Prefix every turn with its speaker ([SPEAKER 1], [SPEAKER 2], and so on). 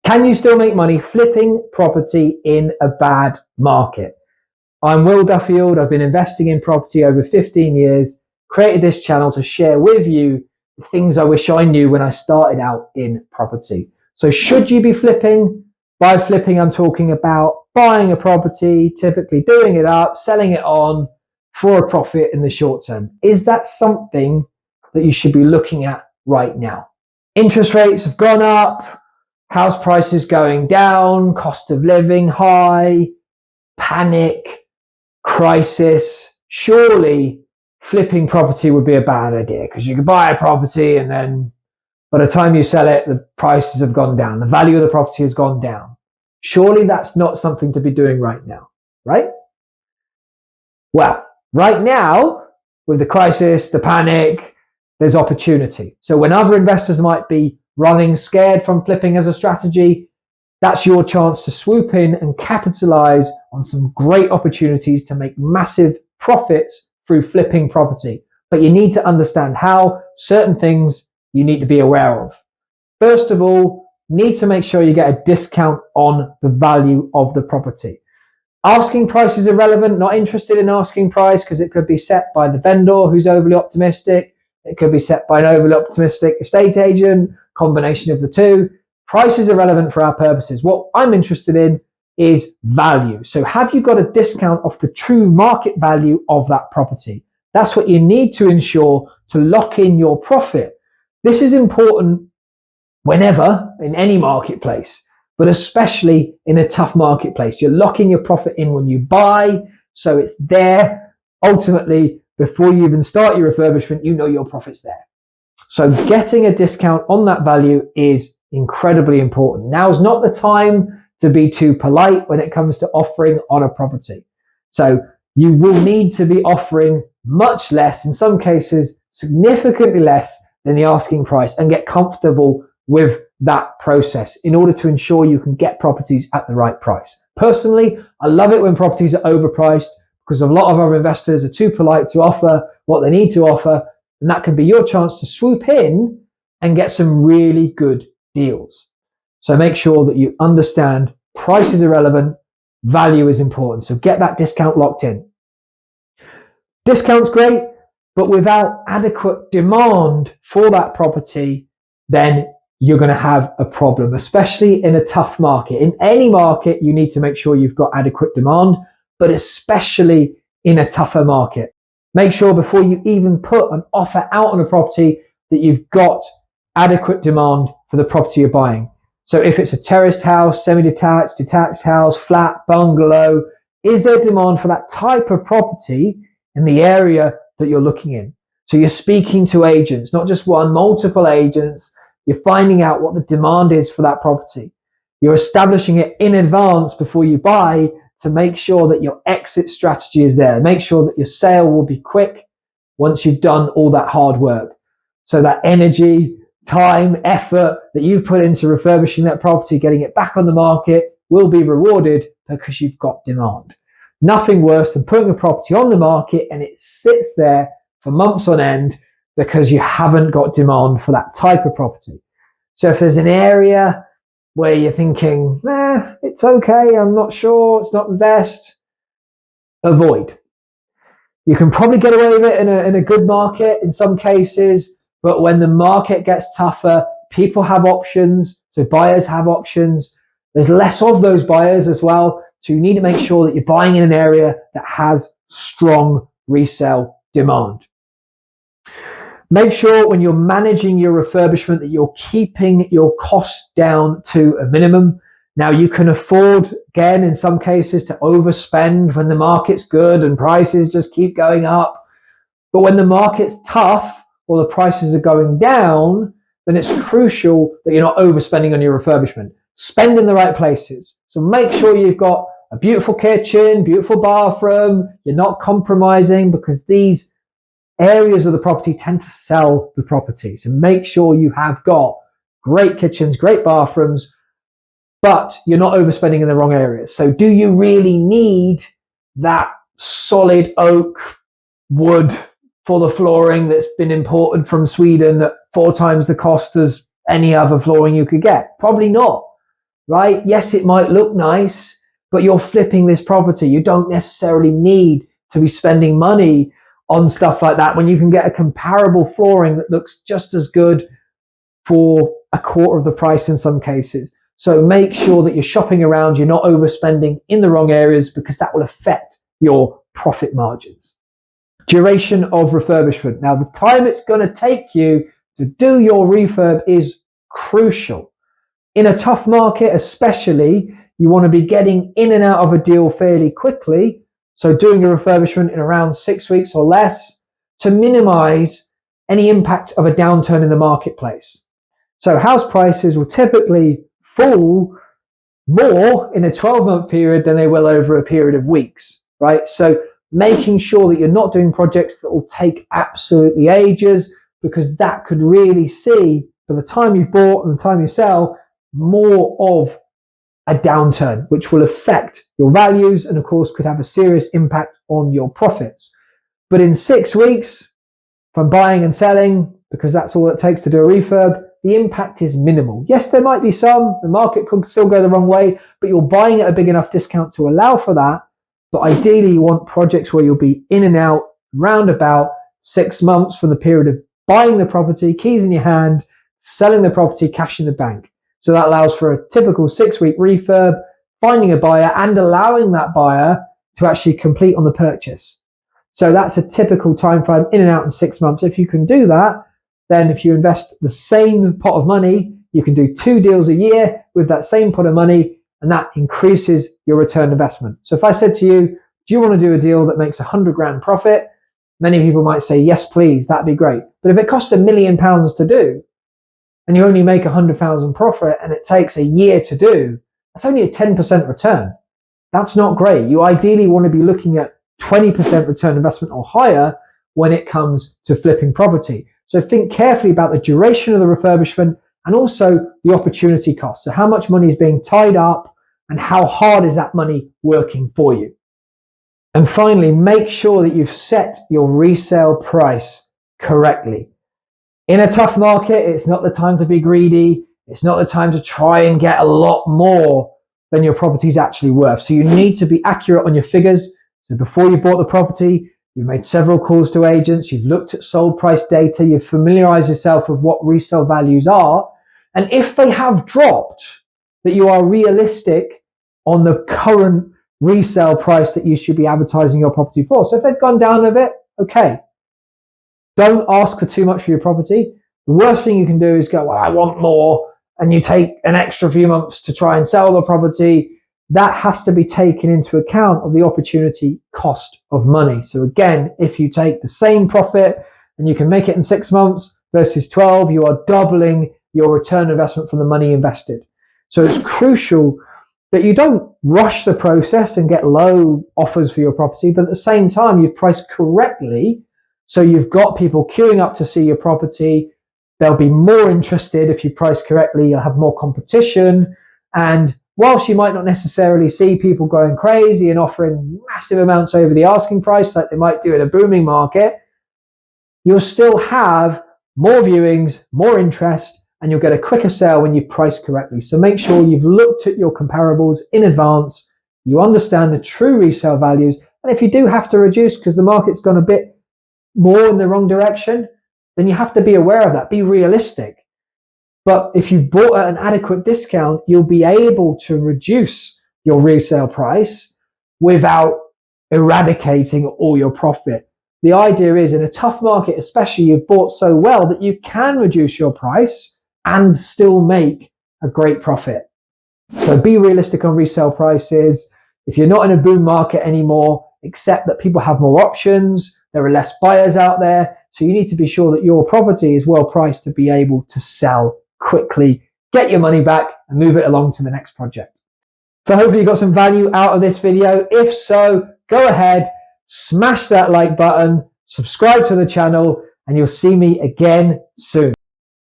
[SPEAKER 1] Can you still make money flipping property in a bad market? I'm Will Duffield. I've been investing in property over 15 years, created this channel to share with you the things I wish I knew when I started out in property. So should you be flipping? By flipping, I'm talking about buying a property, typically doing it up, selling it on for a profit in the short term. Is that something that you should be looking at right now? Interest rates have gone up, house prices going down, cost of living high, panic, crisis. Surely flipping property would be a bad idea, because you could buy a property and then by the time you sell it, the prices have gone down. The value of the property has gone down. Surely that's not something to be doing right now, right? Well, right now, with the crisis, the panic, there's opportunity. So when other investors might be running scared from flipping as a strategy, that's your chance to swoop in and capitalize on some great opportunities to make massive profits through flipping property. But you need to understand how. Certain things you need to be aware of. First of all, need to make sure you get a discount on the value of the property. Asking price is irrelevant. Not interested in asking price, because it could be set by the vendor who's overly optimistic. It could be set by an overly optimistic estate agent, combination of the two. Price is irrelevant for our purposes. What I'm interested in is value. So have you got a discount off the true market value of that property? That's what you need to ensure to lock in your profit. This is important whenever, in any marketplace, but especially in a tough marketplace. You're locking your profit in when you buy, so it's there. Ultimately, before you even start your refurbishment, you know your profit's there. So getting a discount on that value is incredibly important. Now's not the time to be too polite when it comes to offering on a property. So you will need to be offering much less, in some cases significantly less than the asking price, and get comfortable with that process in order to ensure you can get properties at the right price. Personally, I love it when properties are overpriced, because a lot of our investors are too polite to offer what they need to offer, and that can be your chance to swoop in and get some really good deals. So make sure that you understand price is irrelevant, value is important. So get that discount locked in. Discount's great, but without adequate demand for that property, then you're going to have a problem, especially in a tough market. In any market, you need to make sure you've got adequate demand, but especially in a tougher market. Make sure before you even put an offer out on a property that you've got adequate demand for the property you're buying. So if it's a terraced house, semi-detached, detached house, flat, bungalow, is there demand for that type of property in the area that you're looking in? So you're speaking to agents, not just one, multiple agents. You're finding out what the demand is for that property. You're establishing it in advance before you buy to make sure that your exit strategy is there. Make sure that your sale will be quick once you've done all that hard work. So that energy, time, effort that you've put into refurbishing that property, getting it back on the market, will be rewarded because you've got demand. Nothing worse than putting a property on the market and it sits there for months on end because you haven't got demand for that type of property. So if there's an area where you're thinking, it's okay, I'm not sure, it's not the best, avoid. You can probably get away with it in a good market in some cases, but when the market gets tougher, people have options, so buyers have options. There's less of those buyers as well, so you need to make sure that you're buying in an area that has strong resale demand. Make sure when you're managing your refurbishment that you're keeping your costs down to a minimum. Now you can afford, again, in some cases, to overspend when the market's good and prices just keep going up. But when the market's tough or the prices are going down, then it's crucial that you're not overspending on your refurbishment. Spend in the right places. So make sure you've got a beautiful kitchen, beautiful bathroom. You're not compromising, because these areas of the property tend to sell the property. So make sure you have got great kitchens, great bathrooms, but you're not overspending in the wrong areas. So do you really need that solid oak wood for the flooring that's been imported from Sweden at 4 times the cost as any other flooring you could get? Probably not. right? Yes, it might look nice, but you're flipping this property. You don't necessarily need to be spending money on stuff like that when you can get a comparable flooring that looks just as good for a quarter of the price in some cases. So make sure that you're shopping around, you're not overspending in the wrong areas, because that will affect your profit margins. Duration of refurbishment. Now, the time it's going to take you to do your refurb is crucial. In a tough market especially, you want to be getting in and out of a deal fairly quickly. So doing a refurbishment in around 6 weeks or less to minimize any impact of a downturn in the marketplace. So house prices will typically fall more in a 12-month period than they will over a period of weeks, right? So making sure that you're not doing projects that will take absolutely ages, because that could really see, for the time you've bought and the time you sell, more of a downturn, which will affect your values and of course could have a serious impact on your profits. But in 6 weeks from buying and selling, because that's all it takes to do a refurb, the impact is minimal. Yes, there might be some, the market could still go the wrong way, but you're buying at a big enough discount to allow for that. But ideally you want projects where you'll be in and out round about 6 months from the period of buying the property, keys in your hand, selling the property, cash in the bank. So that allows for a typical 6-week refurb, finding a buyer and allowing that buyer to actually complete on the purchase. So that's a typical time frame, in and out in 6 months. If you can do that, then if you invest the same pot of money, you can do 2 deals a year with that same pot of money, and that increases your return investment. So if I said to you, do you want to do a deal that makes 100 grand profit? Many people might say, yes, please, that'd be great. But if it costs £1 million to do, and you only make 100,000 profit and it takes a year to do, that's only a 10% return. That's not great. You ideally want to be looking at 20% return investment or higher when it comes to flipping property. So think carefully about the duration of the refurbishment and also the opportunity cost. So how much money is being tied up and how hard is that money working for you? And finally, make sure that you've set your resale price correctly. In a tough market, it's not the time to be greedy. It's not the time to try and get a lot more than your property is actually worth. So you need to be accurate on your figures. So before you bought the property, you've made several calls to agents, you've looked at sold price data, you've familiarized yourself with what resale values are. And if they have dropped, that you are realistic on the current resale price that you should be advertising your property for. So if they've gone down a bit, okay. Don't ask for too much for your property. The worst thing you can do is go, well, I want more, and you take an extra few months to try and sell the property. That has to be taken into account of the opportunity cost of money. So again, if you take the same profit and you can make it in 6 months versus 12, you are doubling your return investment from the money invested. So it's crucial that you don't rush the process and get low offers for your property, but at the same time, you've priced correctly. So you've got people queuing up to see your property. They'll be more interested if you price correctly. You'll have more competition. And whilst you might not necessarily see people going crazy and offering massive amounts over the asking price like they might do in a booming market, you'll still have more viewings, more interest, and you'll get a quicker sale when you price correctly. So make sure you've looked at your comparables in advance. You understand the true resale values. And if you do have to reduce because the market's gone a bit more in the wrong direction, then you have to be aware of that. Be realistic. But if you've bought at an adequate discount, you'll be able to reduce your resale price without eradicating all your profit. The idea is, in a tough market, especially, you've bought so well that you can reduce your price and still make a great profit. So be realistic on resale prices. If you're not in a boom market anymore, accept that people have more options. There are less buyers out there. So you need to be sure that your property is well priced to be able to sell quickly, get your money back and move it along to the next project. So hopefully you got some value out of this video. If so, go ahead, smash that like button, subscribe to the channel, and you'll see me again soon.